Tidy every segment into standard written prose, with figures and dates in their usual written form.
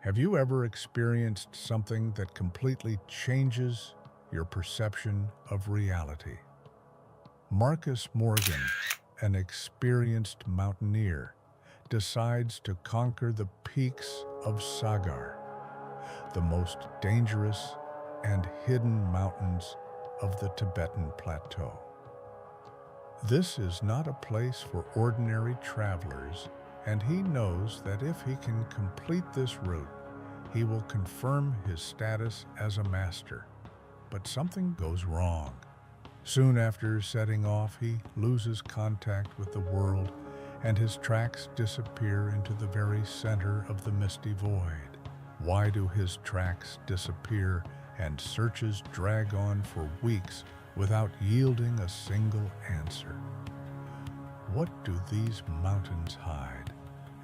Have you ever experienced something that completely changes your perception of reality? Marcus Morgan, an experienced mountaineer, decides to conquer the peaks of Sagar, the most dangerous and hidden mountains of the Tibetan Plateau. This is not a place for ordinary travelers, and he knows that if he can complete this route, he will confirm his status as a master. But something goes wrong. Soon after setting off, he loses contact with the world, and his tracks disappear into the very center of the misty void. Why do his tracks disappear, and searches drag on for weeks without yielding a single answer? What do these mountains hide?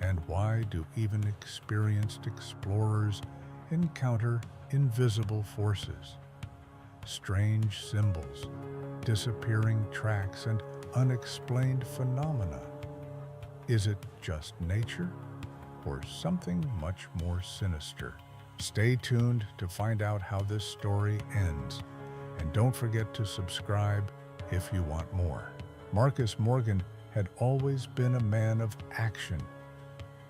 And why do even experienced explorers encounter invisible forces? Strange symbols, disappearing tracks, and unexplained phenomena. Is it just nature, or something much more sinister? Stay tuned to find out how this story ends, and don't forget to subscribe if you want more. Marcus Morgan had always been a man of action.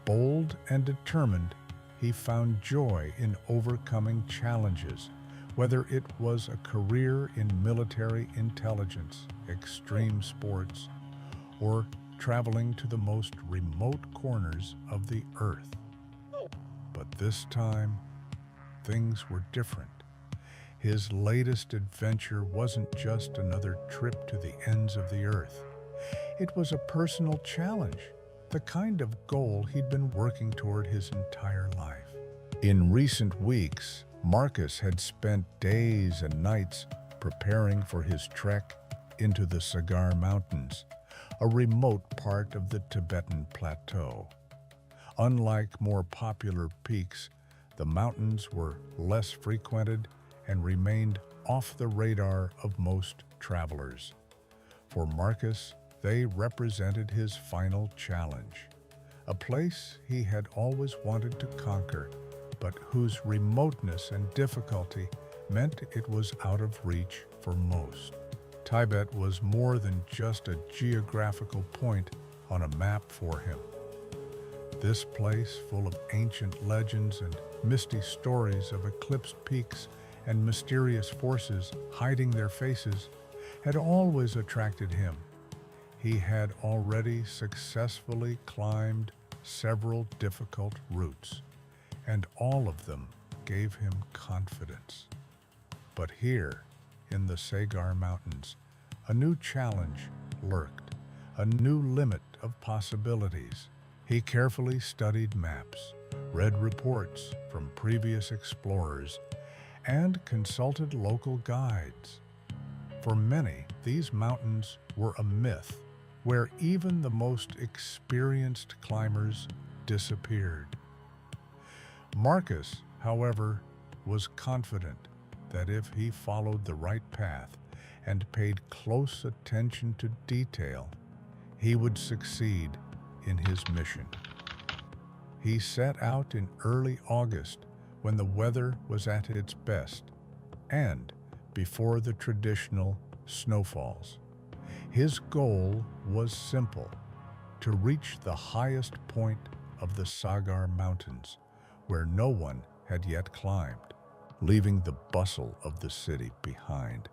Bold and determined, he found joy in overcoming challenges, whether it was a career in military intelligence, extreme sports, or traveling to the most remote corners of the earth. But this time, things were different. His latest adventure wasn't just another trip to the ends of the earth. It was a personal challenge, the kind of goal he'd been working toward his entire life. In recent weeks, Marcus had spent days and nights preparing for his trek into the Sagar Mountains, a remote part of the Tibetan Plateau. Unlike more popular peaks, the mountains were less frequented and remained off the radar of most travelers. For Marcus, they represented his final challenge, a place he had always wanted to conquer, but whose remoteness and difficulty meant it was out of reach for most. Tibet was more than just a geographical point on a map for him. This place, full of ancient legends and misty stories of eclipsed peaks and mysterious forces hiding their faces, had always attracted him. He had already successfully climbed several difficult routes, and all of them gave him confidence. But here, in the Sagar Mountains, a new challenge lurked, a new limit of possibilities. He carefully studied maps, read reports from previous explorers, and consulted local guides. For many, these mountains were a myth, where even the most experienced climbers disappeared. Marcus, however, was confident that if he followed the right path and paid close attention to detail, he would succeed in his mission. He set out in early August when the weather was at its best and before the traditional snowfalls. His goal was simple: to reach the highest point of the Sagar Mountains, where no one had yet climbed. Leaving the bustle of the city behind,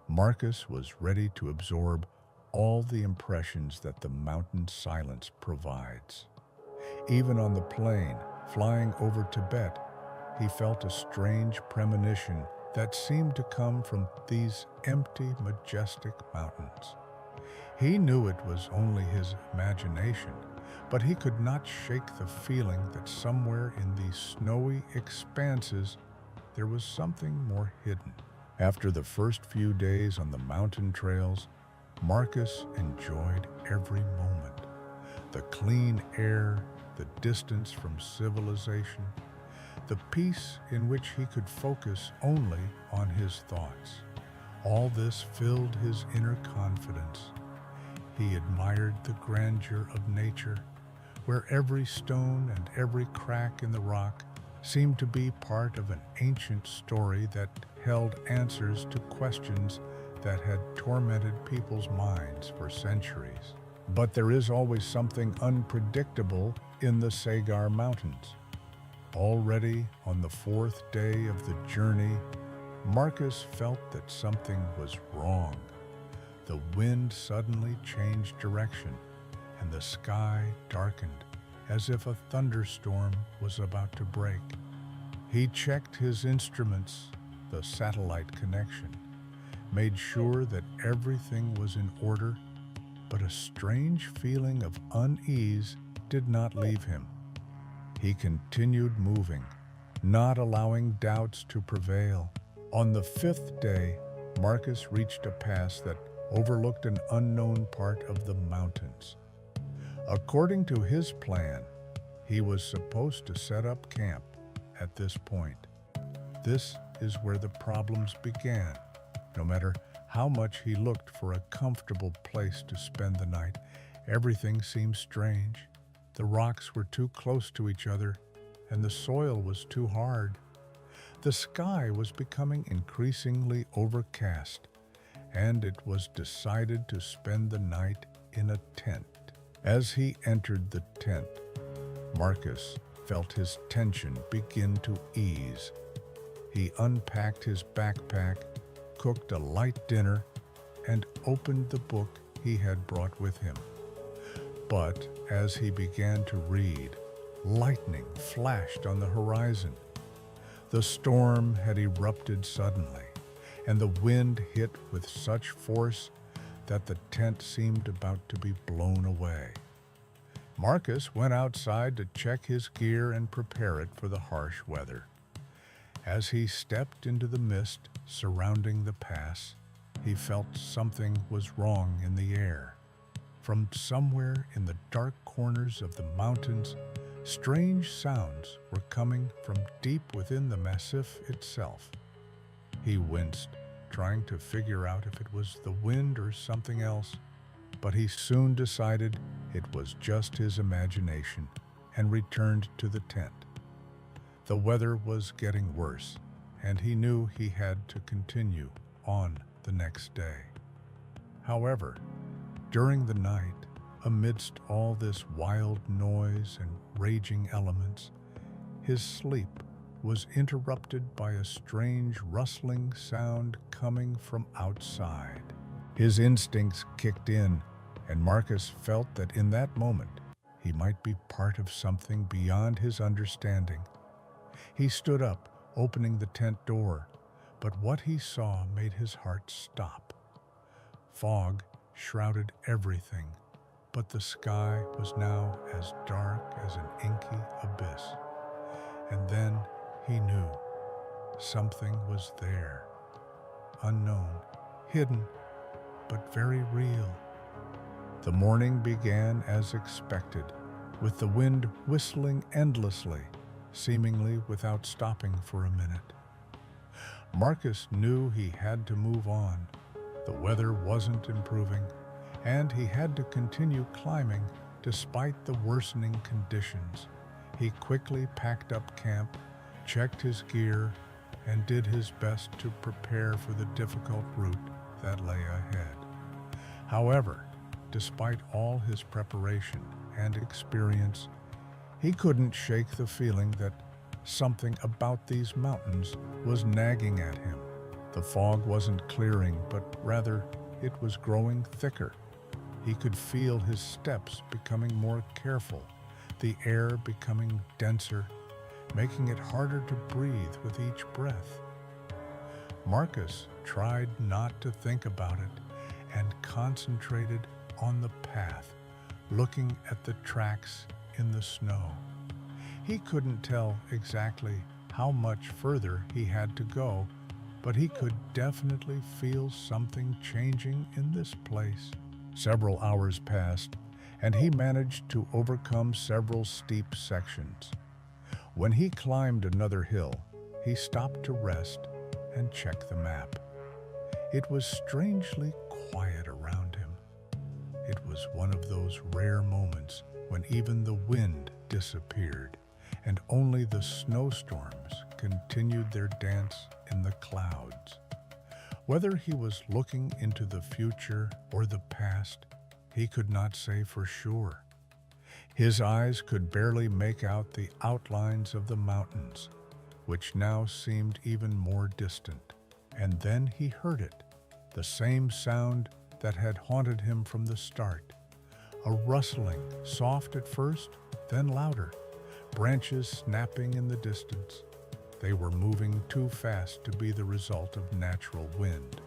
Marcus was ready to absorb all the impressions that the mountain silence provides. Even on the plane, flying over Tibet, he felt a strange premonition that seemed to come from these empty, majestic mountains. He knew it was only his imagination, but he could not shake the feeling that somewhere in these snowy expanses there was something more hidden. After the first few days on the mountain trails, Marcus enjoyed every moment. The clean air, the distance from civilization, the peace in which he could focus only on his thoughts. All this filled his inner confidence. He admired the grandeur of nature, where every stone and every crack in the rock seemed to be part of an ancient story that held answers to questions that had tormented people's minds for centuries. But there is always something unpredictable in the Sagar Mountains. Already on the fourth day of the journey, Marcus felt that something was wrong. The wind suddenly changed direction, and the sky darkened as if a thunderstorm was about to break. He checked his instruments, the satellite connection, made sure that everything was in order, but a strange feeling of unease did not leave him. He continued moving, not allowing doubts to prevail. On the fifth day, Marcus reached a pass that overlooked an unknown part of the mountains. According to his plan, he was supposed to set up camp at this point. This is where the problems began. No matter how much he looked for a comfortable place to spend the night, everything seemed strange. The rocks were too close to each other, and the soil was too hard. The sky was becoming increasingly overcast, and it was decided to spend the night in a tent. As he entered the tent, Marcus felt his tension begin to ease. He unpacked his backpack, cooked a light dinner, and opened the book he had brought with him. But as he began to read, lightning flashed on the horizon. The storm had erupted suddenly, and the wind hit with such force that the tent seemed about to be blown away. Marcus went outside to check his gear and prepare it for the harsh weather. As he stepped into the mist surrounding the pass, he felt something was wrong in the air. From somewhere in the dark corners of the mountains, strange sounds were coming from deep within the massif itself. He winced, trying to figure out if it was the wind or something else, but he soon decided it was just his imagination and returned to the tent. The weather was getting worse, and he knew he had to continue on the next day. However, during the night, amidst all this wild noise and raging elements, his sleep was interrupted by a strange rustling sound coming from outside. His instincts kicked in, and Marcus felt that in that moment he might be part of something beyond his understanding. He stood up, opening the tent door, but what he saw made his heart stop. Fog shrouded everything, but the sky was now as dark as an inky abyss. And then he knew something was there, unknown, hidden, but very real. The morning began as expected, with the wind whistling endlessly, seemingly without stopping for a minute. Marcus knew he had to move on. The weather wasn't improving, and he had to continue climbing despite the worsening conditions. He quickly packed up camp, checked his gear, and did his best to prepare for the difficult route that lay ahead. However, despite all his preparation and experience, he couldn't shake the feeling that something about these mountains was nagging at him. The fog wasn't clearing, but rather it was growing thicker. He could feel his steps becoming more careful, the air becoming denser, making it harder to breathe with each breath. Marcus tried not to think about it and concentrated on the path, looking at the tracks in the snow. He couldn't tell exactly how much further he had to go, but he could definitely feel something changing in this place. Several hours passed, and he managed to overcome several steep sections. When he climbed another hill, he stopped to rest and check the map. It was strangely quiet around him. It was one of those rare moments when even the wind disappeared, and only the snowstorms continued their dance in the clouds. Whether he was looking into the future or the past, he could not say for sure. His eyes could barely make out the outlines of the mountains, which now seemed even more distant. And then he heard it, the same sound that had haunted him from the start. A rustling, soft at first, then louder, branches snapping in the distance. They were moving too fast to be the result of natural wind.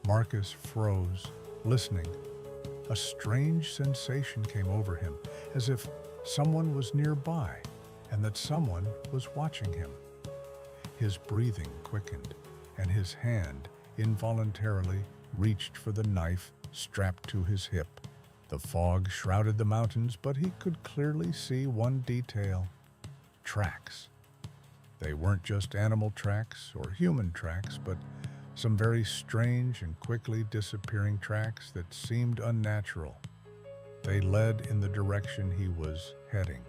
Marcus froze, listening. A strange sensation came over him, as if someone was nearby and that someone was watching him. His breathing quickened, and his hand involuntarily reached for the knife strapped to his hip. The fog shrouded the mountains, but he could clearly see one detail: tracks. They weren't just animal tracks or human tracks, but some very strange and quickly disappearing tracks that seemed unnatural. They led in the direction he was heading,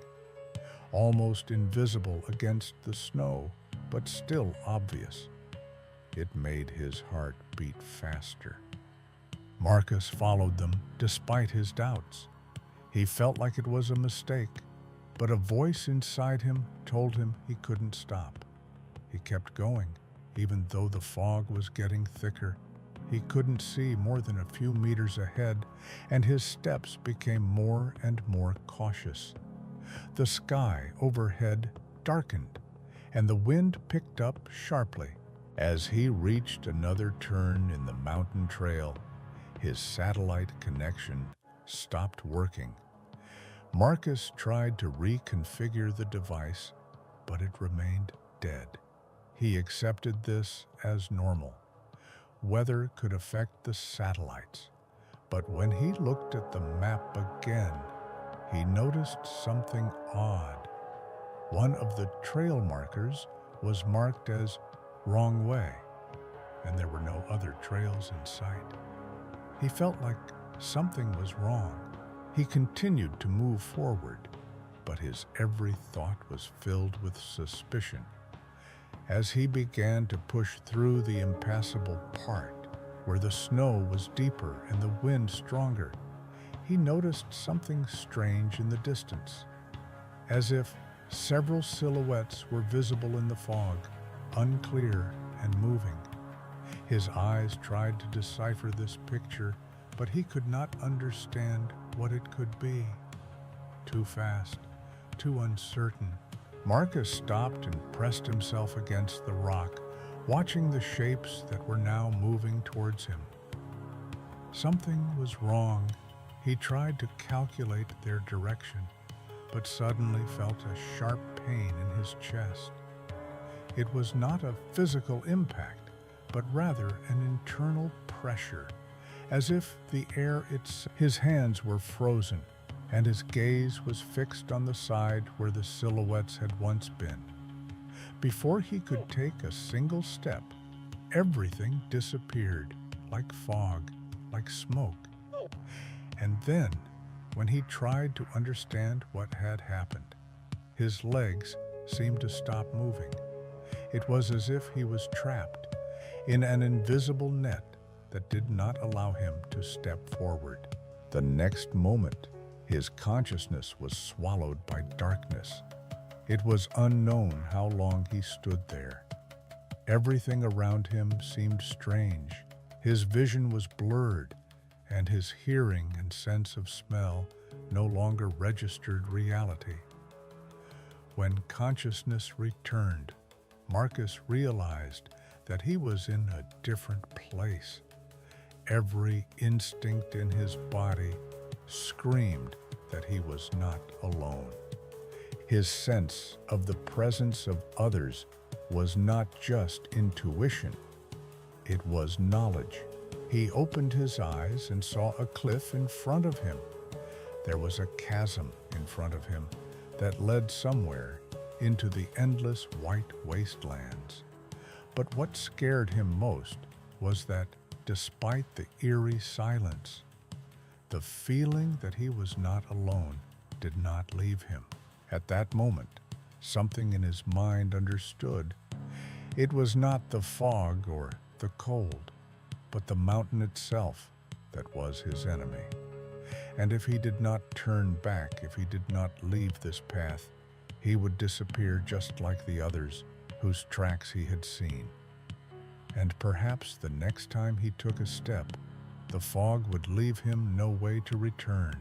almost invisible against the snow, but still obvious. It made his heart beat faster. Marcus followed them despite his doubts. He felt like it was a mistake, but a voice inside him told him he couldn't stop. He kept going, even though the fog was getting thicker. He couldn't see more than a few meters ahead, and his steps became more and more cautious. The sky overhead darkened, and the wind picked up sharply. As he reached another turn in the mountain trail, his satellite connection stopped working. Marcus tried to reconfigure the device, but it remained dead. He accepted this as normal. Weather could affect the satellites, but when he looked at the map again, he noticed something odd. One of the trail markers was marked as wrong way, and there were no other trails in sight. He felt like something was wrong. He continued to move forward, but his every thought was filled with suspicion. As he began to push through the impassable part, where the snow was deeper and the wind stronger, he noticed something strange in the distance, as if several silhouettes were visible in the fog, unclear and moving. His eyes tried to decipher this picture, but he could not understand what it could be. Too fast, too uncertain. Marcus stopped and pressed himself against the rock, watching the shapes that were now moving towards him. Something was wrong. He tried to calculate their direction, but suddenly felt a sharp pain in his chest. It was not a physical impact, but rather an internal pressure, as if the air itself. His hands were frozen, and his gaze was fixed on the side where the silhouettes had once been. Before he could take a single step, everything disappeared, like fog, like smoke. And then, when he tried to understand what had happened, his legs seemed to stop moving. It was as if he was trapped in an invisible net that did not allow him to step forward. The next moment, his consciousness was swallowed by darkness. It was unknown how long he stood there. Everything around him seemed strange. His vision was blurred, and his hearing and sense of smell no longer registered reality. When consciousness returned, Marcus realized that he was in a different place. Every instinct in his body screamed that he was not alone. His sense of the presence of others was not just intuition, it was knowledge. He opened his eyes and saw a cliff in front of him. There was a chasm in front of him that led somewhere into the endless white wastelands. But what scared him most was that, despite the eerie silence, the feeling that he was not alone did not leave him. At that moment, something in his mind understood. It was not the fog or the cold, but the mountain itself that was his enemy. And if he did not turn back, if he did not leave this path, he would disappear just like the others whose tracks he had seen. And perhaps the next time he took a step, the fog would leave him no way to return.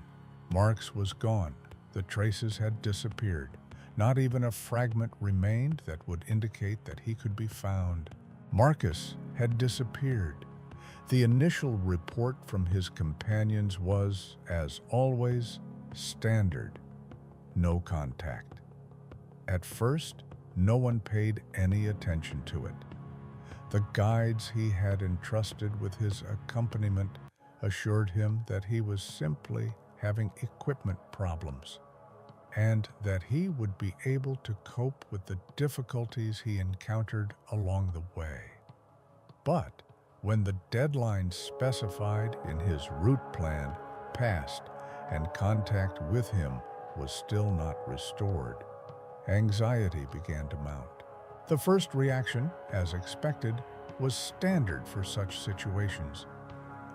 Marks was gone. The traces had disappeared. Not even a fragment remained that would indicate that he could be found. Marcus had disappeared. The initial report from his companions was, as always, standard: no contact. At first, no one paid any attention to it. The guides he had entrusted with his accompaniment assured him that he was simply having equipment problems, and that he would be able to cope with the difficulties he encountered along the way. But when the deadline specified in his route plan passed and contact with him was still not restored, anxiety began to mount. The first reaction, as expected, was standard for such situations.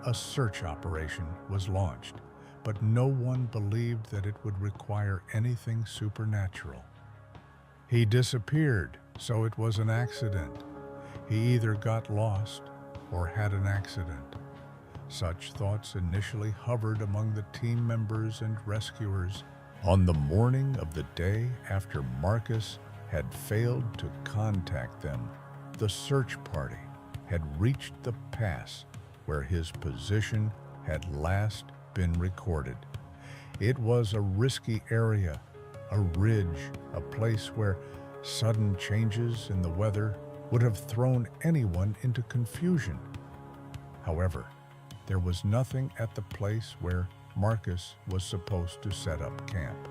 A search operation was launched, but no one believed that it would require anything supernatural. He disappeared, so it was an accident. He either got lost or had an accident. Such thoughts initially hovered among the team members and rescuers. On the morning of the day after Marcus had failed to contact them, the search party had reached the pass where his position had last been recorded. It was a risky area, a ridge, a place where sudden changes in the weather would have thrown anyone into confusion. However, there was nothing at the place where Marcus was supposed to set up camp.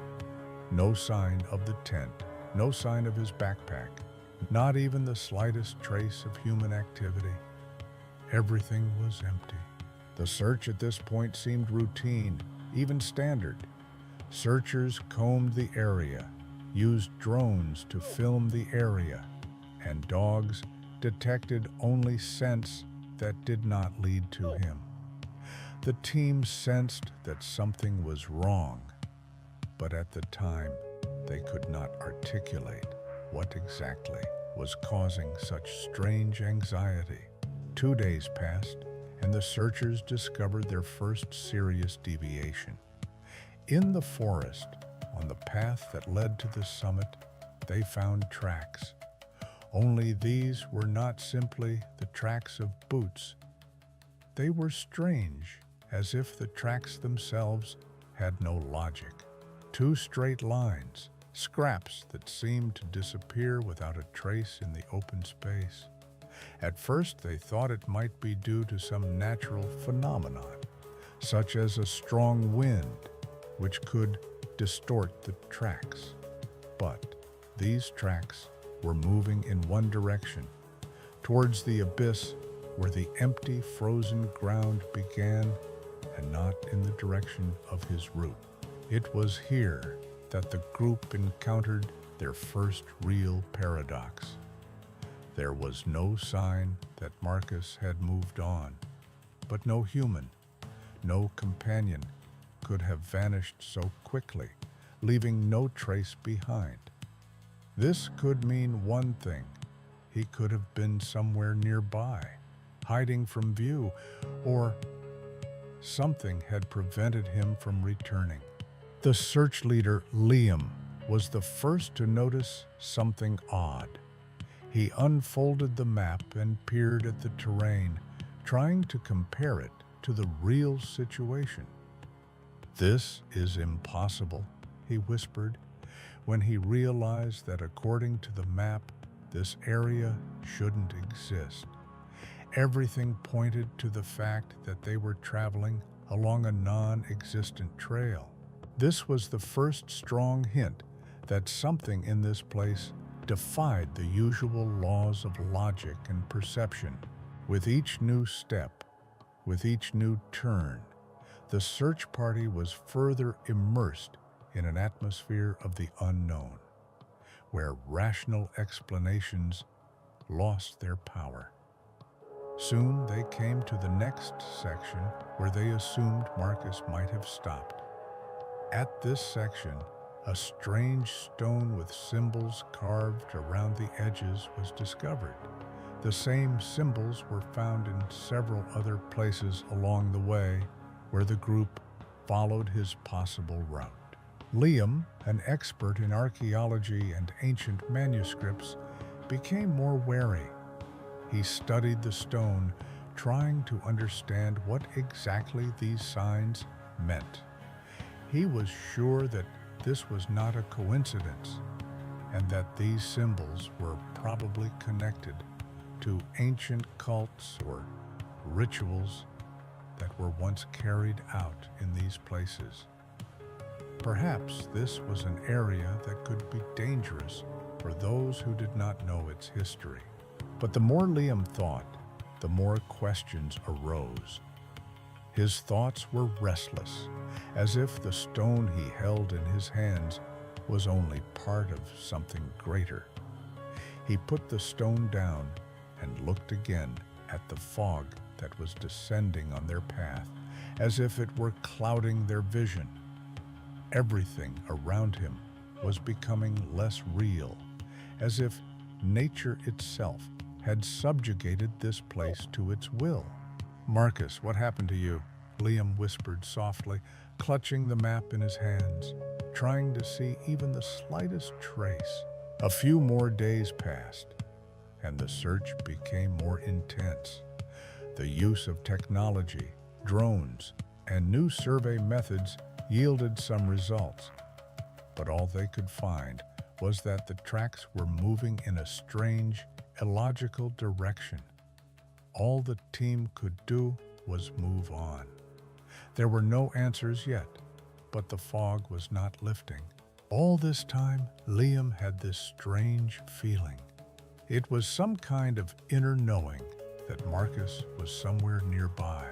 No sign of the tent, no sign of his backpack, not even the slightest trace of human activity. Everything was empty. The search at this point seemed routine, even standard. Searchers combed the area, used drones to film the area, and dogs detected only scents that did not lead to him. The team sensed that something was wrong, but at the time, they could not articulate what exactly was causing such strange anxiety. 2 days passed, and the searchers discovered their first serious deviation. In the forest, on the path that led to the summit, they found tracks. Only these were not simply the tracks of boots. They were strange, as if the tracks themselves had no logic. 2 straight lines, scraps that seemed to disappear without a trace in the open space. At first, they thought it might be due to some natural phenomenon, such as a strong wind, which could distort the tracks. But these tracks were moving in one direction, towards the abyss where the empty, frozen ground began, and not in the direction of his route. It was here that the group encountered their first real paradox. There was no sign that Marcus had moved on, but no human, no companion could have vanished so quickly, leaving no trace behind. This could mean one thing: he could have been somewhere nearby, hiding from view, or something had prevented him from returning. The search leader, Liam, was the first to notice something odd. He unfolded the map and peered at the terrain, trying to compare it to the real situation. "This is impossible," he whispered, when he realized that according to the map, this area shouldn't exist. Everything pointed to the fact that they were traveling along a non-existent trail. This was the first strong hint that something in this place defied the usual laws of logic and perception. With each new step, with each new turn, the search party was further immersed in an atmosphere of the unknown. where rational explanations lost their power. Soon they came to the next section where they assumed Marcus might have stopped. At this section, a strange stone with symbols carved around the edges was discovered. The same symbols were found in several other places along the way where the group followed his possible route. Liam, an expert in archaeology and ancient manuscripts, became more wary. He studied the stone, trying to understand what exactly these signs meant. He was sure that this was not a coincidence, and that these symbols were probably connected to ancient cults or rituals that were once carried out in these places. Perhaps this was an area that could be dangerous for those who did not know its history. But the more Liam thought, the more questions arose. His thoughts were restless, as if the stone he held in his hands was only part of something greater. He put the stone down and looked again at the fog that was descending on their path, as if it were clouding their vision. Everything around him was becoming less real, as if nature itself had subjugated this place to its will. "Marcus, what happened to you?" Liam whispered softly, clutching the map in his hands, trying to see even the slightest trace. A few more days passed, and the search became more intense. The use of technology, drones, and new survey methods yielded some results, but all they could find was that the tracks were moving in a strange, illogical direction. All the team could do was move on. There were no answers yet, but the fog was not lifting. All this time, Liam had this strange feeling. It was some kind of inner knowing that Marcus was somewhere nearby,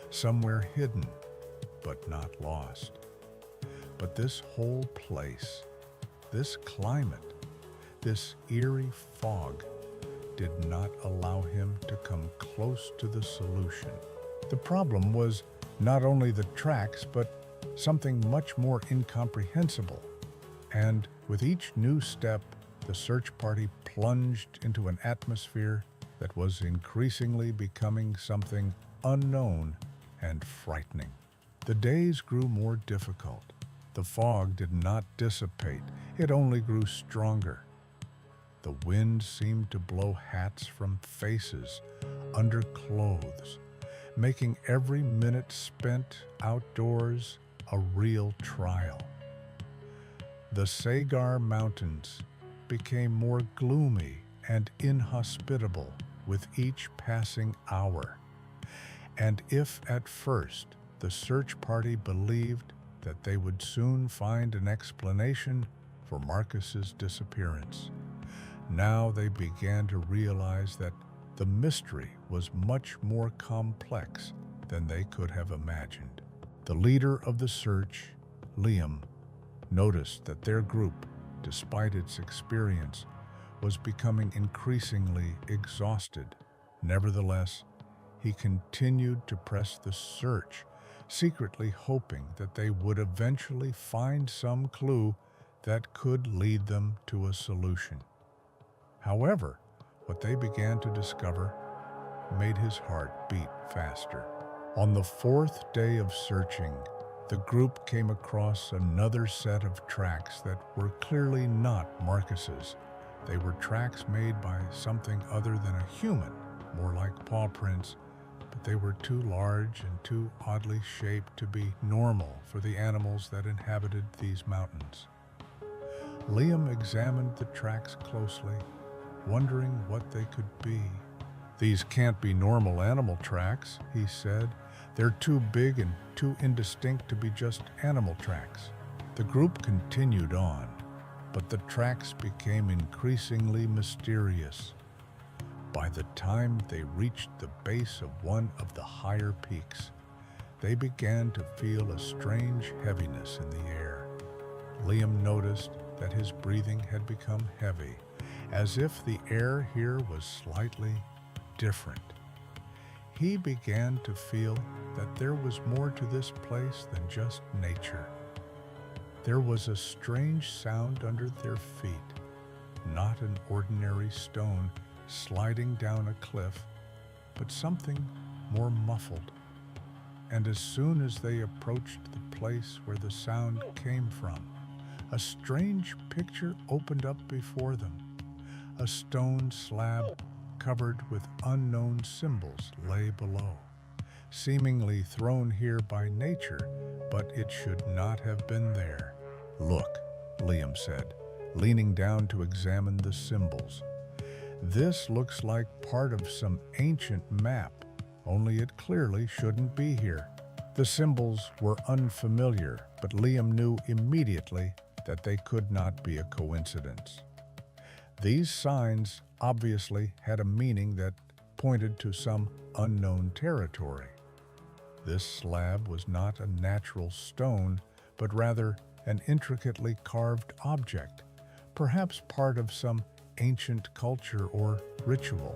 somewhere hidden, but not lost. But this whole place, this climate, this eerie fog did not allow him to come close to the solution. The problem was not only the tracks, but something much more incomprehensible. And with each new step, the search party plunged into an atmosphere that was increasingly becoming something unknown and frightening. The days grew more difficult. The fog did not dissipate, it only grew stronger. The wind seemed to blow hats from faces, under clothes, making every minute spent outdoors a real trial. The Sagar Mountains became more gloomy and inhospitable with each passing hour. And if at first the search party believed that they would soon find an explanation for Marcus's disappearance, now they began to realize that the mystery was much more complex than they could have imagined. The leader of the search, Liam, noticed that their group, despite its experience, was becoming increasingly exhausted. Nevertheless, he continued to press the search, secretly hoping that they would eventually find some clue that could lead them to a solution. However, what they began to discover made his heart beat faster. On the fourth day of searching, the group came across another set of tracks that were clearly not Marcus's. They were tracks made by something other than a human, more like paw prints, but they were too large and too oddly shaped to be normal for the animals that inhabited these mountains. Liam examined the tracks closely, wondering what they could be. "These can't be normal animal tracks," he said. "They're too big and too indistinct to be just animal tracks." The group continued on, but the tracks became increasingly mysterious. By the time they reached the base of one of the higher peaks, they began to feel a strange heaviness in the air. Liam noticed that his breathing had become heavy, as if the air here was slightly different. He began to feel that there was more to this place than just nature. There was a strange sound under their feet, not an ordinary stone sliding down a cliff, but something more muffled. And as soon as they approached the place where the sound came from, a strange picture opened up before them. A stone slab covered with unknown symbols lay below, seemingly thrown here by nature, but it should not have been there. "Look," Liam said, leaning down to examine the symbols. "This looks like part of some ancient map, only it clearly shouldn't be here." The symbols were unfamiliar, but Liam knew immediately that they could not be a coincidence. These signs obviously had a meaning that pointed to some unknown territory. This slab was not a natural stone, but rather an intricately carved object, perhaps part of some ancient culture or ritual.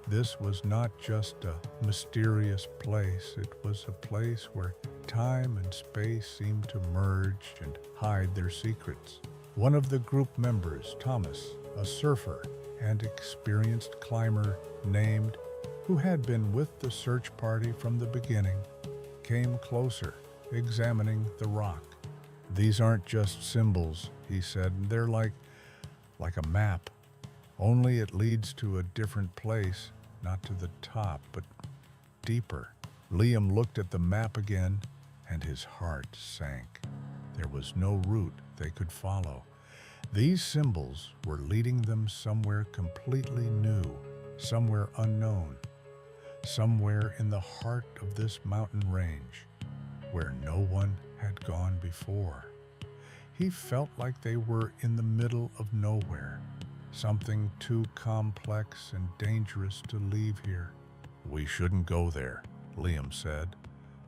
This was not just a mysterious place, it was a place where time and space seemed to merge and hide their secrets. One of the group members, Thomas, a surfer and experienced climber named, who had been with the search party from the beginning, came closer, examining the rock. "These aren't just symbols," he said. "They're like a map. Only it leads to a different place, not to the top, but deeper." Liam looked at the map again, and his heart sank. There was no route they could follow. These symbols were leading them somewhere completely new, somewhere unknown, somewhere in the heart of this mountain range, where no one had gone before. He felt like they were in the middle of nowhere, something too complex and dangerous to leave here. "We shouldn't go there," Liam said,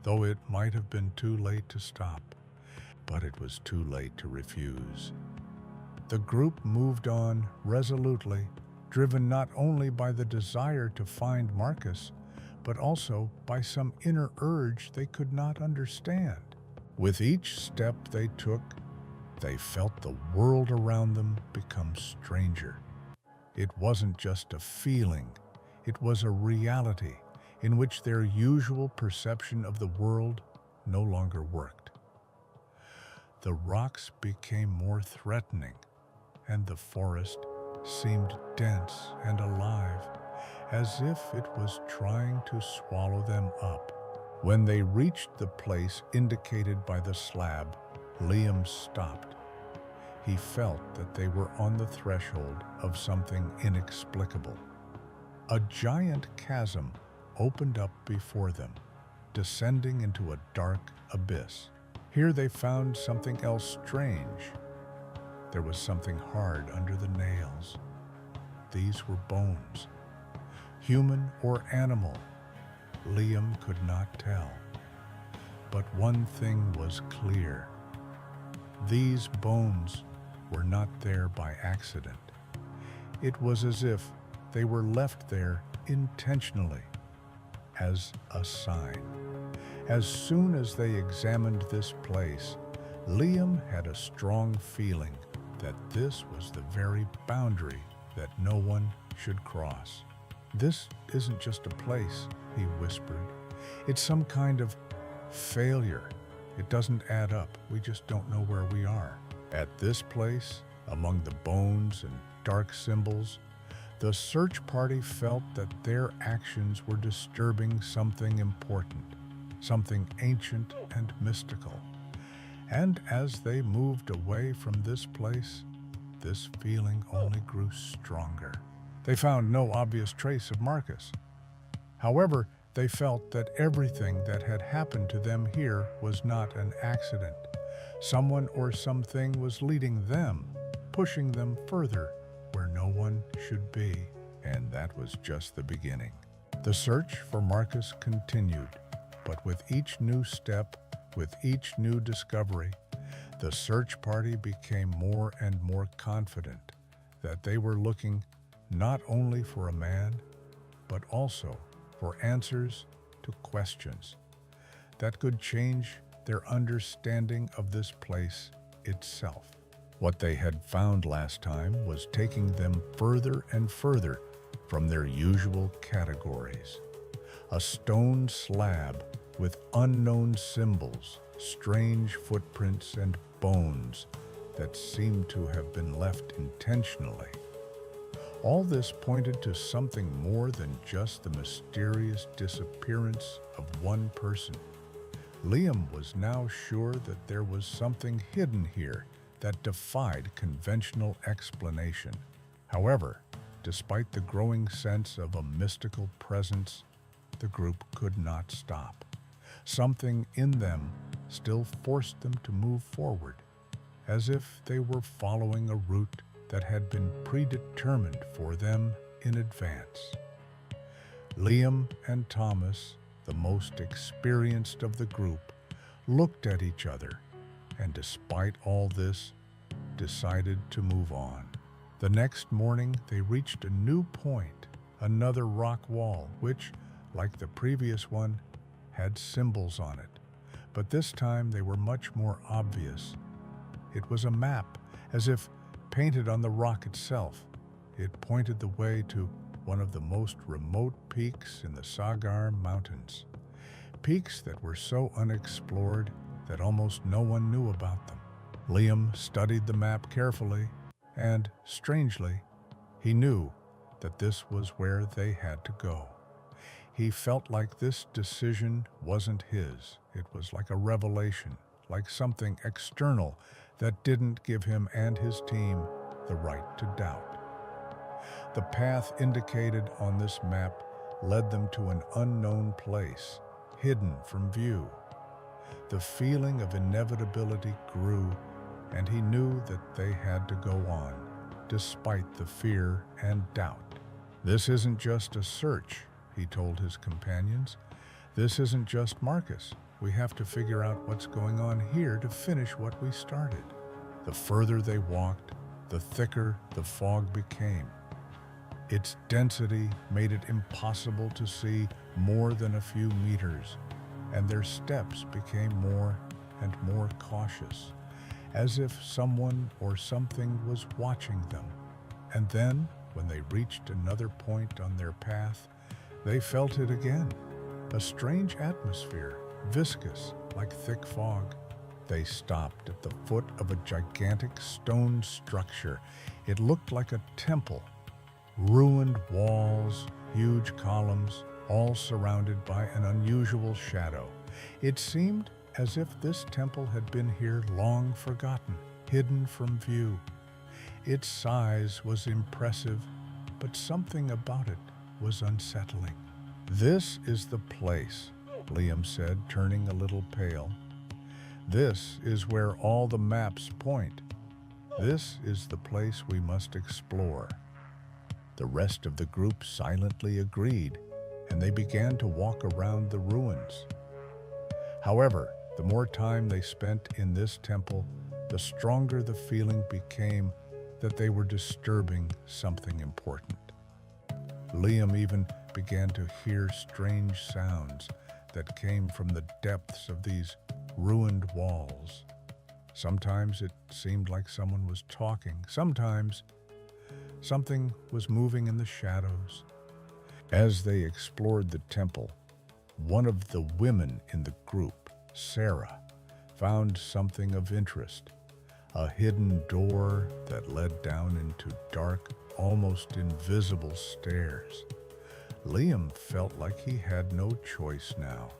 though it might have been too late to stop. But it was too late to refuse. The group moved on resolutely, driven not only by the desire to find Marcus, but also by some inner urge they could not understand. With each step they took, they felt the world around them become stranger. It wasn't just a feeling, it was a reality in which their usual perception of the world no longer worked. The rocks became more threatening, and the forest seemed dense and alive, as if it was trying to swallow them up. When they reached the place indicated by the slab, Liam stopped. He felt that they were on the threshold of something inexplicable. A giant chasm opened up before them, descending into a dark abyss. Here they found something else strange. There was something hard under the nails. These were bones. Human or animal, Liam could not tell. But one thing was clear. These bones were not there by accident. It was as if they were left there intentionally, as a sign. As soon as they examined this place, Liam had a strong feeling that this was the very boundary that no one should cross. "This isn't just a place," he whispered. "It's some kind of failure. It doesn't add up. We just don't know where we are." At this place, among the bones and dark symbols, the search party felt that their actions were disturbing something important, something ancient and mystical. And as they moved away from this place, this feeling only grew stronger. They found no obvious trace of Marcus. However, they felt that everything that had happened to them here was not an accident. Someone or something was leading them, pushing them further where no one should be. And that was just the beginning. The search for Marcus continued, but with each new step, with each new discovery, The search party became more and more confident that they were looking not only for a man, but also for answers to questions that could change their understanding of this place itself. What they had found last time was taking them further and further from their usual categories. A stone slab with unknown symbols, strange footprints, and bones that seemed to have been left intentionally. All this pointed to something more than just the mysterious disappearance of one person. Liam was now sure that there was something hidden here that defied conventional explanation. However, despite the growing sense of a mystical presence, the group could not stop. Something in them still forced them to move forward, as if they were following a route that had been predetermined for them in advance. Liam and Thomas, the most experienced of the group, looked at each other and, despite all this, decided to move on. The next morning, they reached a new point, another rock wall, which, like the previous one, had symbols on it. But this time they were much more obvious. It was a map, as if painted on the rock itself. It pointed the way to one of the most remote peaks in the Sagar Mountains. Peaks that were so unexplored that almost no one knew about them. Liam studied the map carefully, and, strangely, he knew that this was where they had to go. He felt like this decision wasn't his. It was like a revelation, like something external that didn't give him and his team the right to doubt. The path indicated on this map led them to an unknown place, hidden from view. The feeling of inevitability grew, and he knew that they had to go on, despite the fear and doubt. This isn't just a search, he told his companions. This isn't just Marcus. We have to figure out what's going on here to finish what we started. The further they walked, the thicker the fog became. Its density made it impossible to see more than a few meters, and their steps became more and more cautious, as if someone or something was watching them. And then, when they reached another point on their path, they felt it again. A strange atmosphere, viscous like thick fog. They stopped at the foot of a gigantic stone structure. It looked like a temple. Ruined walls, huge columns, all surrounded by an unusual shadow. It seemed as if this temple had been here long forgotten, hidden from view. Its size was impressive, but something about it was unsettling. "This is the place," Liam said, turning a little pale. "This is where all the maps point. This is the place we must explore." The rest of the group silently agreed, and they began to walk around the ruins. However, the more time they spent in this temple, the stronger the feeling became that they were disturbing something important. Liam even began to hear strange sounds that came from the depths of these ruined walls. Sometimes it seemed like someone was talking. Sometimes something was moving in the shadows. As they explored the temple, one of the women in the group, Sarah, found something of interest. A hidden door that led down into dark, almost invisible stairs. Liam felt like he had no choice now,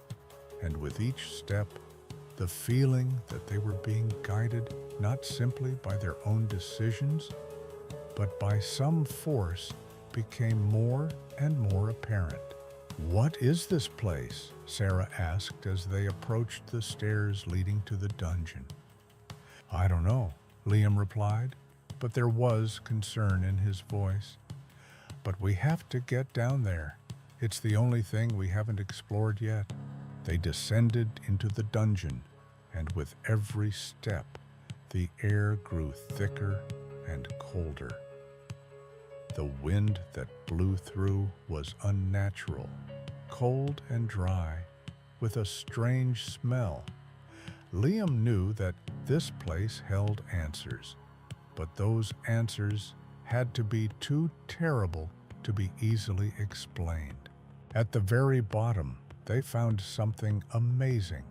and with each step, the feeling that they were being guided not simply by their own decisions, but by some force became more and more apparent. "What is this place?" Sarah asked as they approached the stairs leading to the dungeon. "I don't know," Liam replied, but there was concern in his voice. "But we have to get down there. It's the only thing we haven't explored yet." They descended into the dungeon, and with every step, the air grew thicker and colder. The wind that blew through was unnatural, cold and dry, with a strange smell. Liam knew that this place held answers, but those answers had to be too terrible to be easily explained. At the very bottom, they found something amazing.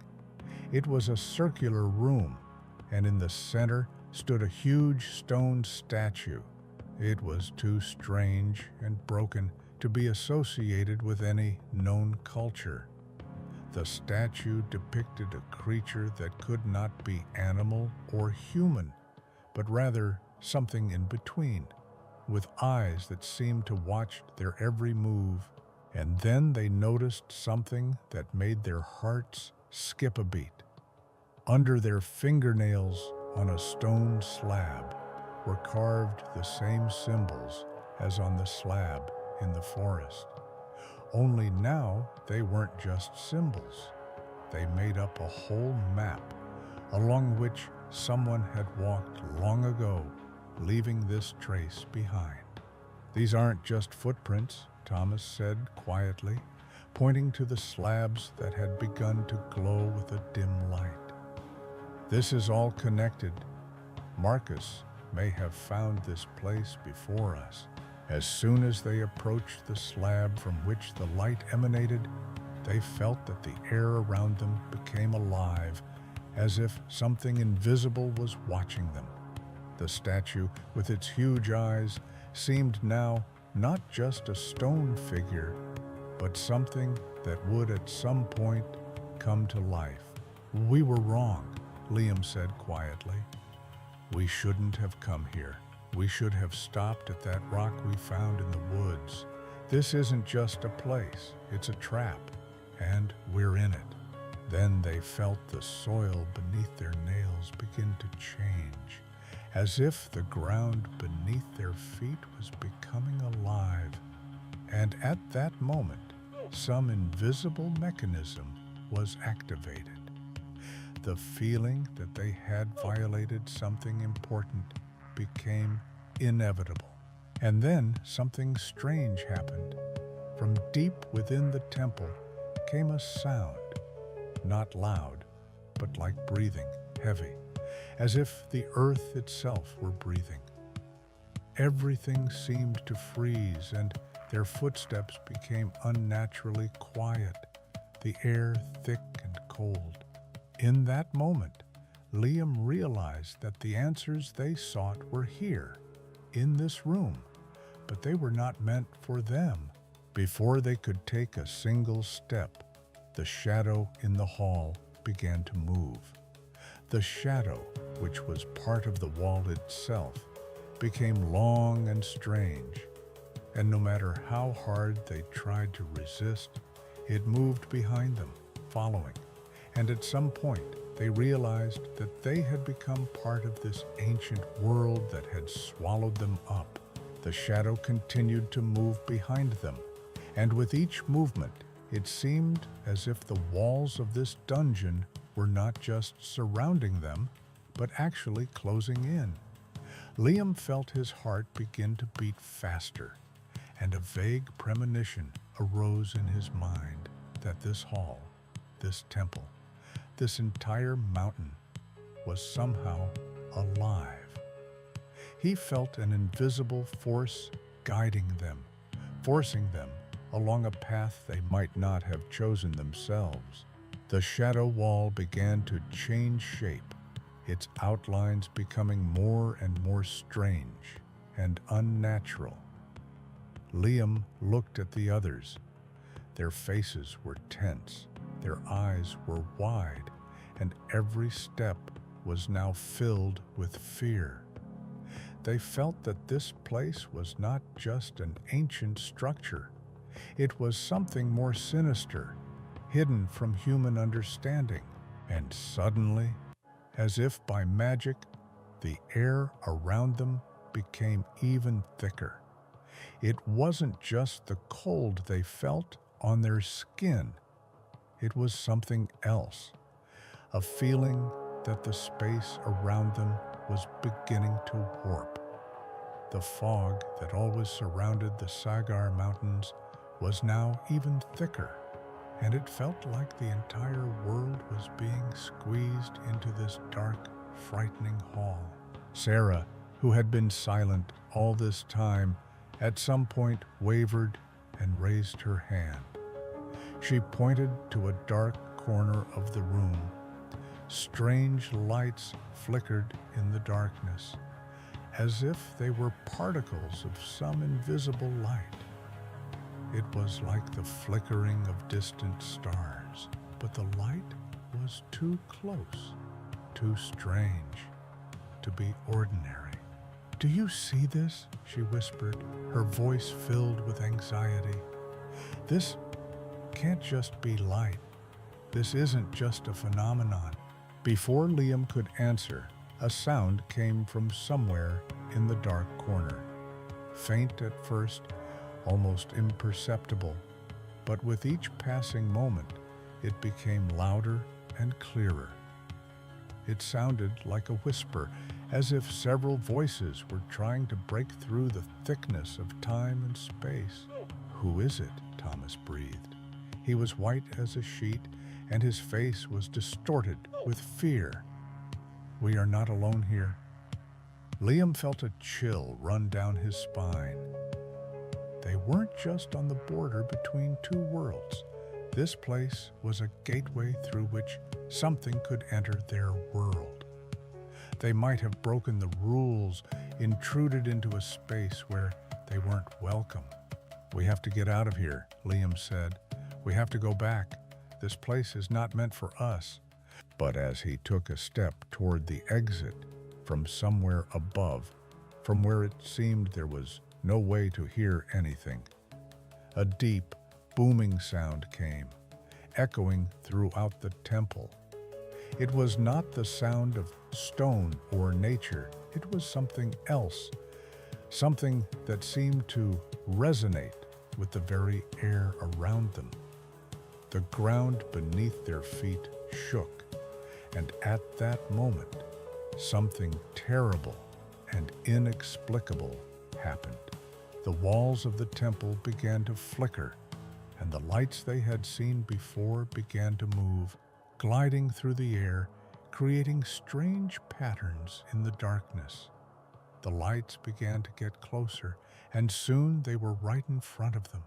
It was a circular room, and in the center stood a huge stone statue. It was too strange and broken to be associated with any known culture. The statue depicted a creature that could not be animal or human, but rather something in between, with eyes that seemed to watch their every move. And then they noticed something that made their hearts skip a beat. Under their fingernails on a stone slab were carved the same symbols as on the slab in the forest. Only now they weren't just symbols. They made up a whole map along which someone had walked long ago, leaving this trace behind. "These aren't just footprints," Thomas said quietly, pointing to the slabs that had begun to glow with a dim light. "This is all connected. Marcus may have found this place before us." As soon as they approached the slab from which the light emanated, they felt that the air around them became alive, as if something invisible was watching them. The statue, with its huge eyes, seemed now not just a stone figure, but something that would at some point come to life. "We were wrong," Liam said quietly. "We shouldn't have come here. We should have stopped at that rock we found in the woods. This isn't just a place, it's a trap, and we're in it." Then they felt the soil beneath their nails begin to change, as if the ground beneath their feet was becoming alive. And at that moment, some invisible mechanism was activated. The feeling that they had violated something important became inevitable. And then something strange happened. From deep within the temple came a sound, not loud, but like breathing, heavy, as if the earth itself were breathing. Everything seemed to freeze, and their footsteps became unnaturally quiet, the air thick and cold. In that moment, Liam realized that the answers they sought were here, in this room, but they were not meant for them. Before they could take a single step, the shadow in the hall began to move. The shadow, which was part of the wall itself, became long and strange, and no matter how hard they tried to resist, it moved behind them, following, and at some point, they realized that they had become part of this ancient world that had swallowed them up. The shadow continued to move behind them, and with each movement, it seemed as if the walls of this dungeon were not just surrounding them, but actually closing in. Liam felt his heart begin to beat faster, and a vague premonition arose in his mind that this hall, this temple, this entire mountain was somehow alive. He felt an invisible force guiding them, forcing them along a path they might not have chosen themselves. The shadow wall began to change shape, its outlines becoming more and more strange and unnatural. Liam looked at the others. Their faces were tense, their eyes were wide, and every step was now filled with fear. They felt that this place was not just an ancient structure. It was something more sinister, hidden from human understanding. And suddenly, as if by magic, the air around them became even thicker. It wasn't just the cold they felt on their skin. It was something else, a feeling that the space around them was beginning to warp. The fog that always surrounded the Sagar Mountains was now even thicker, and it felt like the entire world was being squeezed into this dark, frightening hall. Sarah, who had been silent all this time, at some point wavered and raised her hand. She pointed to a dark corner of the room. Strange lights flickered in the darkness, as if they were particles of some invisible light. It was like the flickering of distant stars, but the light was too close, too strange to be ordinary. "Do you see this?" she whispered, her voice filled with anxiety. "This can't just be light. This isn't just a phenomenon." Before Liam could answer, a sound came from somewhere in the dark corner. Faint at first, almost imperceptible, but with each passing moment, it became louder and clearer. It sounded like a whisper, as if several voices were trying to break through the thickness of time and space. "Who is it?" Thomas breathed. He was white as a sheet, and his face was distorted with fear. "We are not alone here." Liam felt a chill run down his spine. They weren't just on the border between two worlds. This place was a gateway through which something could enter their world. They might have broken the rules, intruded into a space where they weren't welcome. "We have to get out of here," Liam said. "We have to go back. This place is not meant for us." But as he took a step toward the exit from somewhere above, from where it seemed there was no way to hear anything, a deep, booming sound came, echoing throughout the temple. It was not the sound of stone or nature. It was something else, something that seemed to resonate with the very air around them. The ground beneath their feet shook, and at that moment, something terrible and inexplicable happened. The walls of the temple began to flicker, and the lights they had seen before began to move, gliding through the air, creating strange patterns in the darkness. The lights began to get closer, and soon they were right in front of them.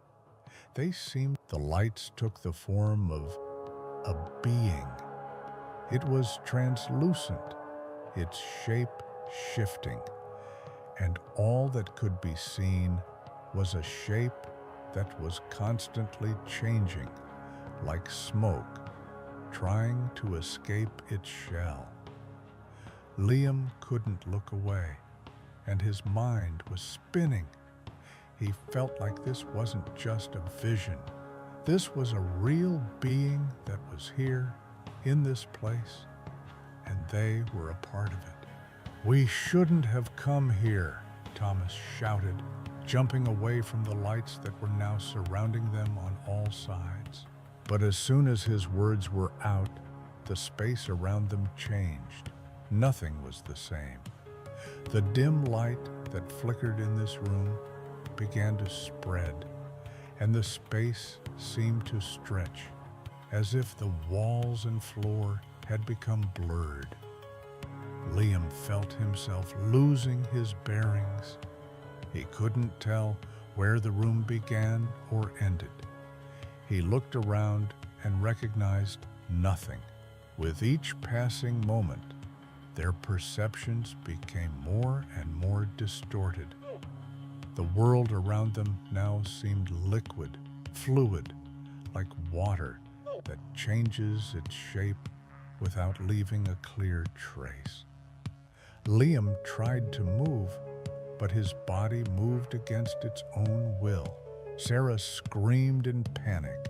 The lights took the form of a being. It was translucent, its shape shifting, and all that could be seen was a shape that was constantly changing, like smoke, trying to escape its shell. Liam couldn't look away, and his mind was spinning. He felt like this wasn't just a vision. This was a real being that was here, in this place, and they were a part of it. "We shouldn't have come here," Thomas shouted, jumping away from the lights that were now surrounding them on all sides. But as soon as his words were out, the space around them changed. Nothing was the same. The dim light that flickered in this room began to spread, and the space seemed to stretch, as if the walls and floor had become blurred. Liam felt himself losing his bearings. He couldn't tell where the room began or ended. He looked around and recognized nothing. With each passing moment, their perceptions became more and more distorted. The world around them now seemed liquid, fluid, like water that changes its shape without leaving a clear trace. Liam tried to move, but his body moved against its own will. Sarah screamed in panic.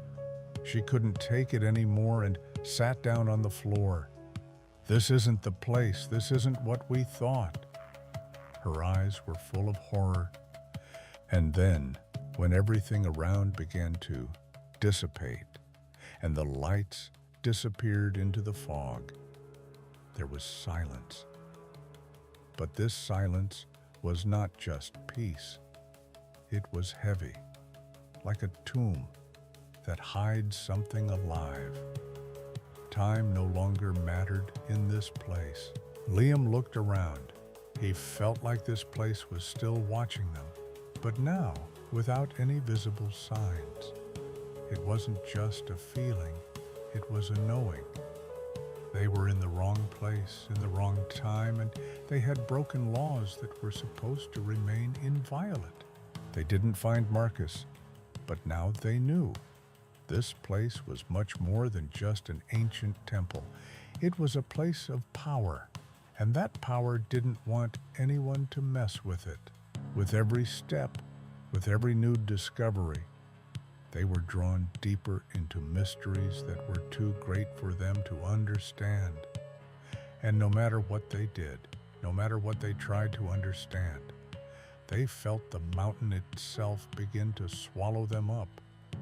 She couldn't take it anymore and sat down on the floor. "This isn't the place. This isn't what we thought." Her eyes were full of horror. And then, when everything around began to dissipate and the lights disappeared into the fog, there was silence. But this silence was not just peace. It was heavy, like a tomb that hides something alive. Time no longer mattered in this place. Liam looked around. He felt like this place was still watching them, but now without any visible signs. It wasn't just a feeling, it was a knowing. They were in the wrong place, in the wrong time, and they had broken laws that were supposed to remain inviolate. They didn't find Marcus, but now they knew. This place was much more than just an ancient temple. It was a place of power, and that power didn't want anyone to mess with it. With every step, with every new discovery, they were drawn deeper into mysteries that were too great for them to understand. And no matter what they did, no matter what they tried to understand, they felt the mountain itself begin to swallow them up.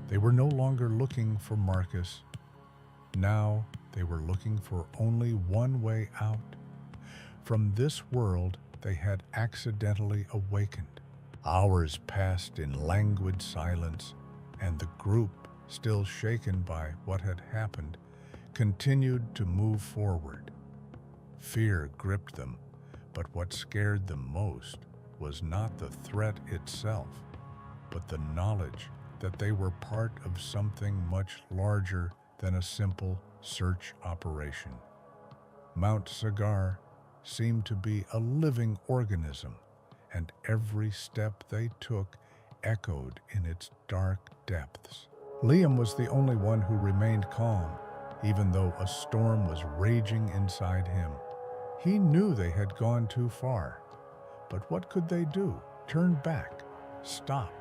They were no longer looking for Marcus. Now they were looking for only one way out. From this world they had accidentally awakened. Hours passed in languid silence, and the group, still shaken by what had happened, continued to move forward. Fear gripped them, but what scared them most was not the threat itself, but the knowledge that they were part of something much larger than a simple search operation. Mount Sagar seemed to be a living organism, and every step they took echoed in its dark depths. Liam was the only one who remained calm, even though a storm was raging inside him. He knew they had gone too far, but what could they do? Turn back? Stop?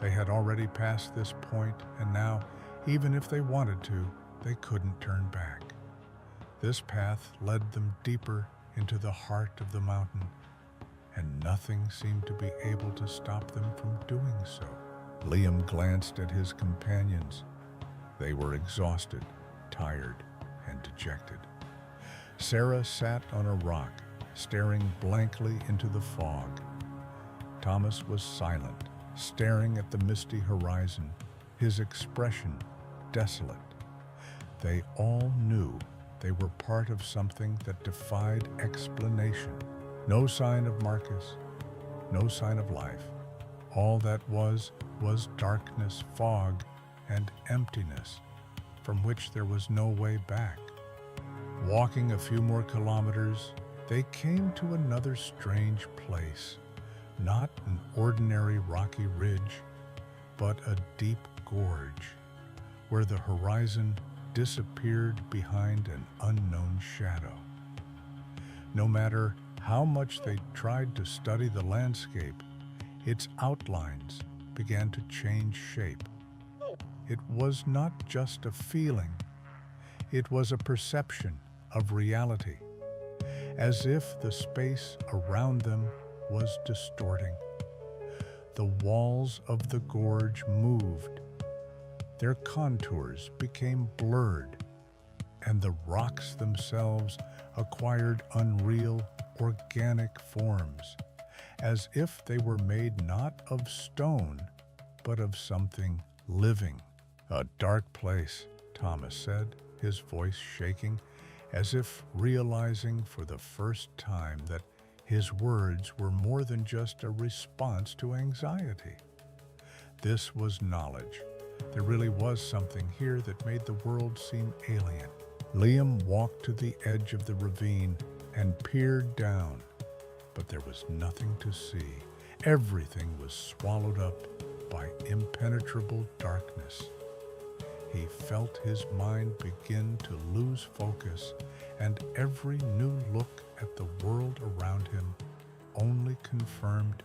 They had already passed this point, and now, even if they wanted to, they couldn't turn back. This path led them deeper into the heart of the mountain, and nothing seemed to be able to stop them from doing so. Liam glanced at his companions. They were exhausted, tired, and dejected. Sarah sat on a rock, staring blankly into the fog. Thomas was silent, staring at the misty horizon, his expression desolate. They all knew they were part of something that defied explanation. No sign of Marcus, no sign of life. All that was darkness, fog, and emptiness, from which there was no way back. Walking a few more kilometers, they came to another strange place. Not an ordinary rocky ridge, but a deep gorge, where the horizon disappeared behind an unknown shadow. No matter how much they tried to study the landscape, its outlines began to change shape. It was not just a feeling, it was a perception of reality, as if the space around them was distorting. The walls of the gorge moved. Their contours became blurred, and the rocks themselves acquired unreal, organic forms, as if they were made not of stone, but of something living. "A dark place," Thomas said, his voice shaking, as if realizing for the first time that his words were more than just a response to anxiety. This was knowledge. There really was something here that made the world seem alien. Liam walked to the edge of the ravine and peered down, but there was nothing to see. Everything was swallowed up by impenetrable darkness. He felt his mind begin to lose focus, and every new look at the world around him only confirmed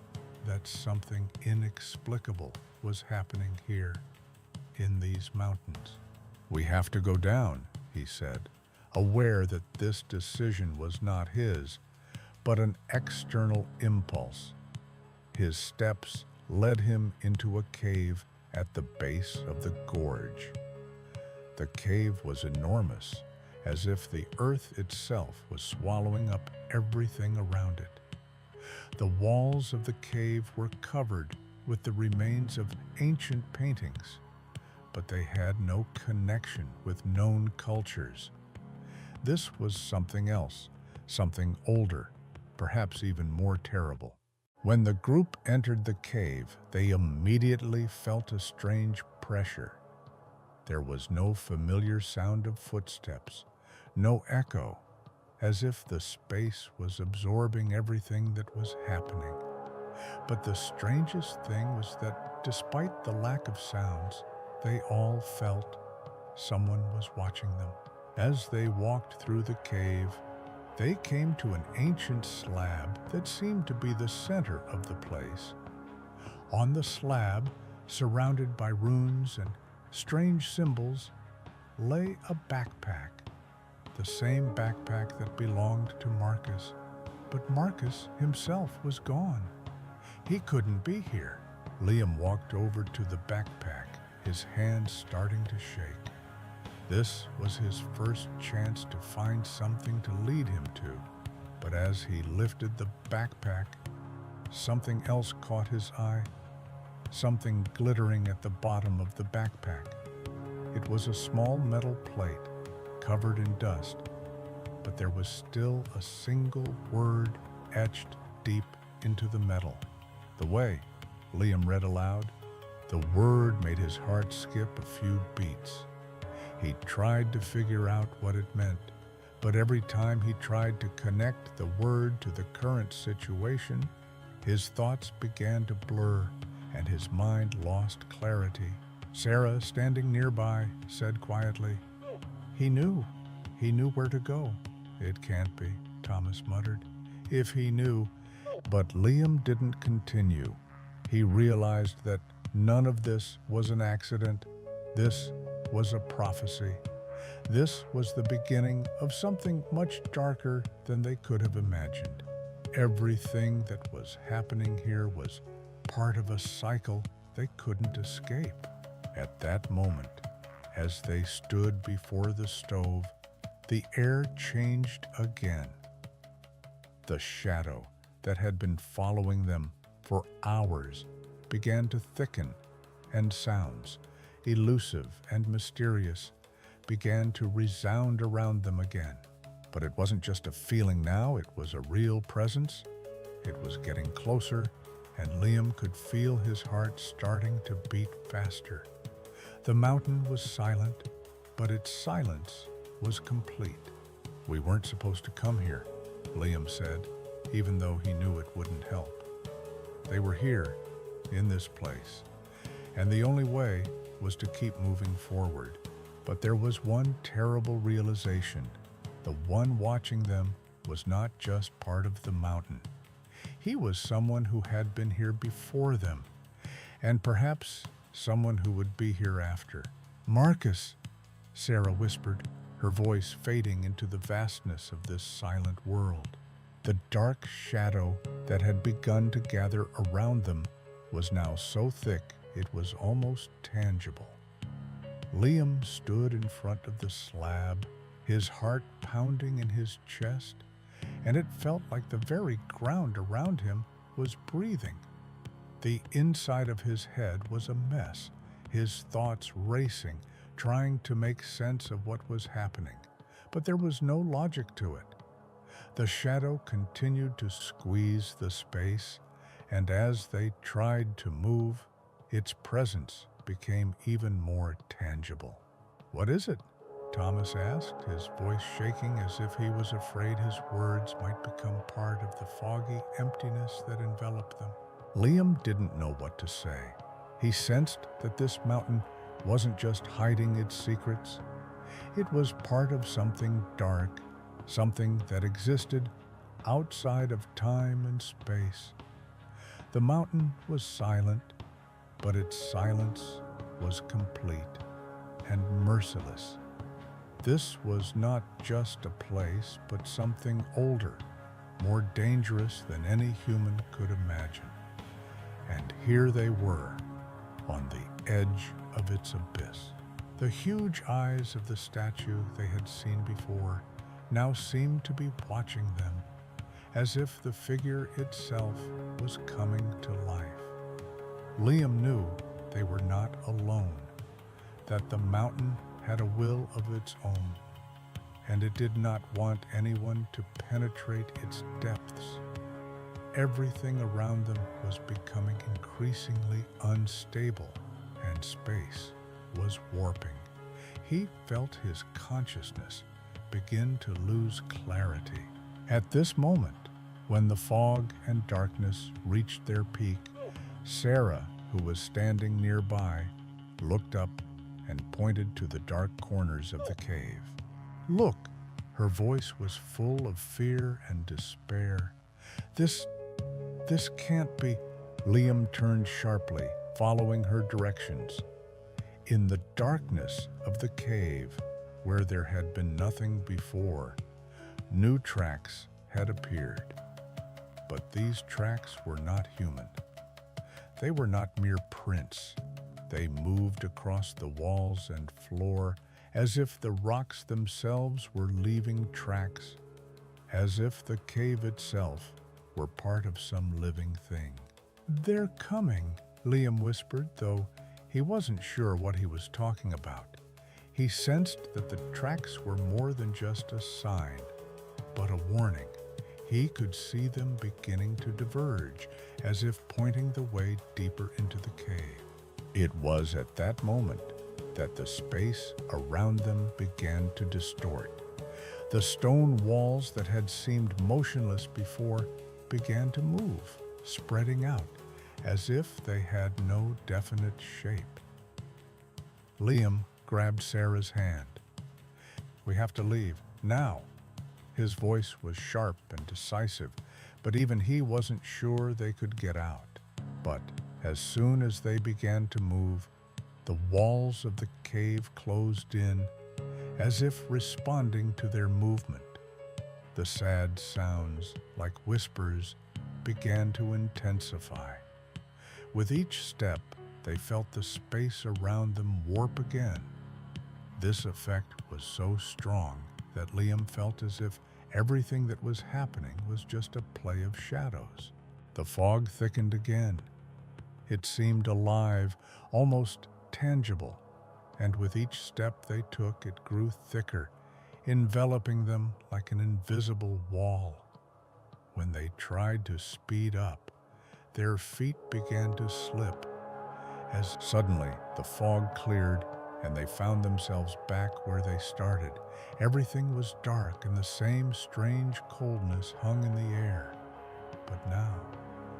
that something inexplicable was happening here in these mountains. "We have to go down," he said, aware that this decision was not his, but an external impulse. His steps led him into a cave at the base of the gorge. The cave was enormous, as if the earth itself was swallowing up everything around it. The walls of the cave were covered with the remains of ancient paintings, but they had no connection with known cultures. This was something else, something older, perhaps even more terrible. When the group entered the cave, they immediately felt a strange pressure. There was no familiar sound of footsteps, no echo, as if the space was absorbing everything that was happening. But the strangest thing was that despite the lack of sounds, they all felt someone was watching them. As they walked through the cave, they came to an ancient slab that seemed to be the center of the place. On the slab, surrounded by runes and strange symbols, lay a backpack, the same backpack that belonged to Marcus. But Marcus himself was gone. He couldn't be here. Liam walked over to the backpack, his hands starting to shake. This was his first chance to find something to lead him to. But as he lifted the backpack, something else caught his eye, something glittering at the bottom of the backpack. It was a small metal plate covered in dust, but there was still a single word etched deep into the metal. The way, Liam read aloud. The word made his heart skip a few beats. He tried to figure out what it meant, but every time he tried to connect the word to the current situation, his thoughts began to blur and his mind lost clarity. Sarah, standing nearby, said quietly, He knew where to go." "It can't be," Thomas muttered. "If he knew." But Liam didn't continue. He realized that none of this was an accident. This was a prophecy. This was the beginning of something much darker than they could have imagined. Everything that was happening here was part of a cycle they couldn't escape. At that moment, as they stood before the stove, the air changed again. The shadow that had been following them for hours began to thicken, and sounds, elusive and mysterious, began to resound around them again. But it wasn't just a feeling now, it was a real presence. It was getting closer, and Liam could feel his heart starting to beat faster. The mountain was silent, but its silence was complete. "We weren't supposed to come here," Liam said, even though he knew it wouldn't help. They were here, in this place, and the only way was to keep moving forward. But there was one terrible realization. The one watching them was not just part of the mountain. He was someone who had been here before them, and perhaps someone who would be here after. "Marcus," Sarah whispered, her voice fading into the vastness of this silent world. The dark shadow that had begun to gather around them was now so thick it was almost tangible. Liam stood in front of the slab, his heart pounding in his chest, and it felt like the very ground around him was breathing. The inside of his head was a mess, his thoughts racing, trying to make sense of what was happening. But there was no logic to it. The shadow continued to squeeze the space, and as they tried to move, its presence became even more tangible. "What is it?" Thomas asked, his voice shaking as if he was afraid his words might become part of the foggy emptiness that enveloped them. Liam didn't know what to say. He sensed that this mountain wasn't just hiding its secrets. It was part of something dark, something that existed outside of time and space. The mountain was silent, but its silence was complete and merciless. This was not just a place, but something older, more dangerous than any human could imagine. And here they were, on the edge of its abyss. The huge eyes of the statue they had seen before now seemed to be watching them, as if the figure itself was coming to life. Liam knew they were not alone, that the mountain had a will of its own, and it did not want anyone to penetrate its depths. Everything around them was becoming increasingly unstable, and space was warping. He felt his consciousness begin to lose clarity. At this moment, when the fog and darkness reached their peak, Sarah, who was standing nearby, looked up and pointed to the dark corners of the cave. "Look!" Her voice was full of fear and despair. This can't be." Liam turned sharply, following her directions. In the darkness of the cave, where there had been nothing before, new tracks had appeared. But these tracks were not human. They were not mere prints. They moved across the walls and floor as if the rocks themselves were leaving tracks, as if the cave itself were part of some living thing. "They're coming," Liam whispered, though he wasn't sure what he was talking about. He sensed that the tracks were more than just a sign, but a warning. He could see them beginning to diverge, as if pointing the way deeper into the cave. It was at that moment that the space around them began to distort. The stone walls that had seemed motionless before began to move, spreading out, as if they had no definite shape. Liam grabbed Sarah's hand. "We have to leave, now." His voice was sharp and decisive, but even he wasn't sure they could get out. But as soon as they began to move, the walls of the cave closed in, as if responding to their movement. The sad sounds, like whispers, began to intensify. With each step, they felt the space around them warp again. This effect was so strong that Liam felt as if everything that was happening was just a play of shadows. The fog thickened again. It seemed alive, almost tangible, and with each step they took, it grew thicker, enveloping them like an invisible wall. When they tried to speed up, their feet began to slip, as suddenly the fog cleared and they found themselves back where they started. Everything was dark and the same strange coldness hung in the air. But now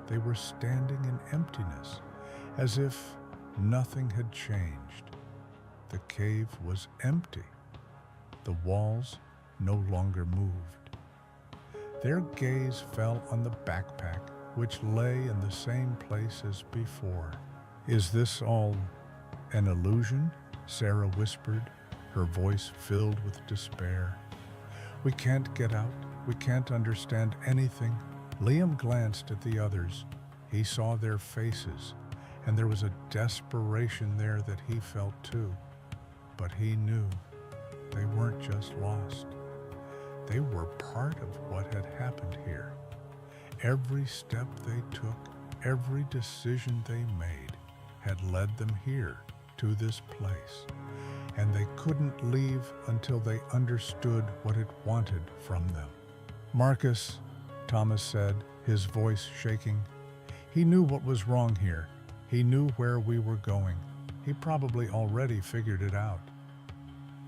they were standing in emptiness, as if nothing had changed. The cave was empty. The walls no longer moved. Their gaze fell on the backpack, which lay in the same place as before. "Is this all an illusion?" Sarah whispered, her voice filled with despair. "We can't get out. We can't understand anything." Liam glanced at the others. He saw their faces, and there was a desperation there that he felt too. But he knew they weren't just lost. They were part of what had happened here. Every step they took, every decision they made, had led them here, to this place, and they couldn't leave until they understood what it wanted from them. "Marcus," Thomas said, his voice shaking. He knew what was wrong here. He knew where we were going. He probably already figured it out.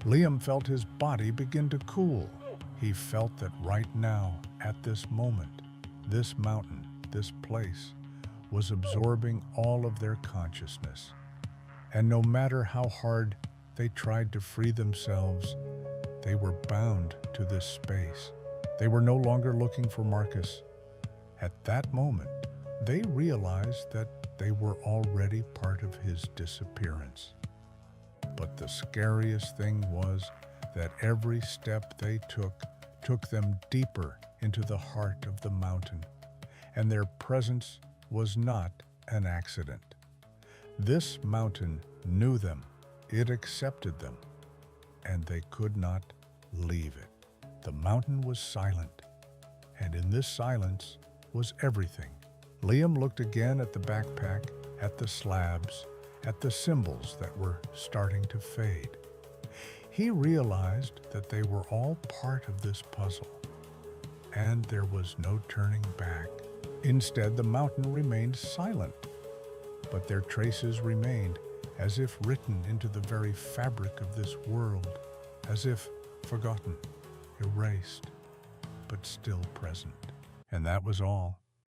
Liam felt his body begin to cool. He felt that right now, at this moment, this mountain, this place, was absorbing all of their consciousness. And no matter how hard they tried to free themselves, they were bound to this space. They were no longer looking for Marcus. At that moment, they realized that they were already part of his disappearance. But the scariest thing was that every step they took them deeper into the heart of the mountain, and their presence was not an accident. This mountain knew them, it accepted them, and they could not leave it. The mountain was silent, And in this silence was everything. Liam looked again at the backpack, at the slabs, at the symbols that were starting to fade. He realized that they were all part of this puzzle, and there was no turning back. Instead, the mountain remained silent, but their traces remained, as if written into the very fabric of this world, as if forgotten, erased, but still present. And that was all.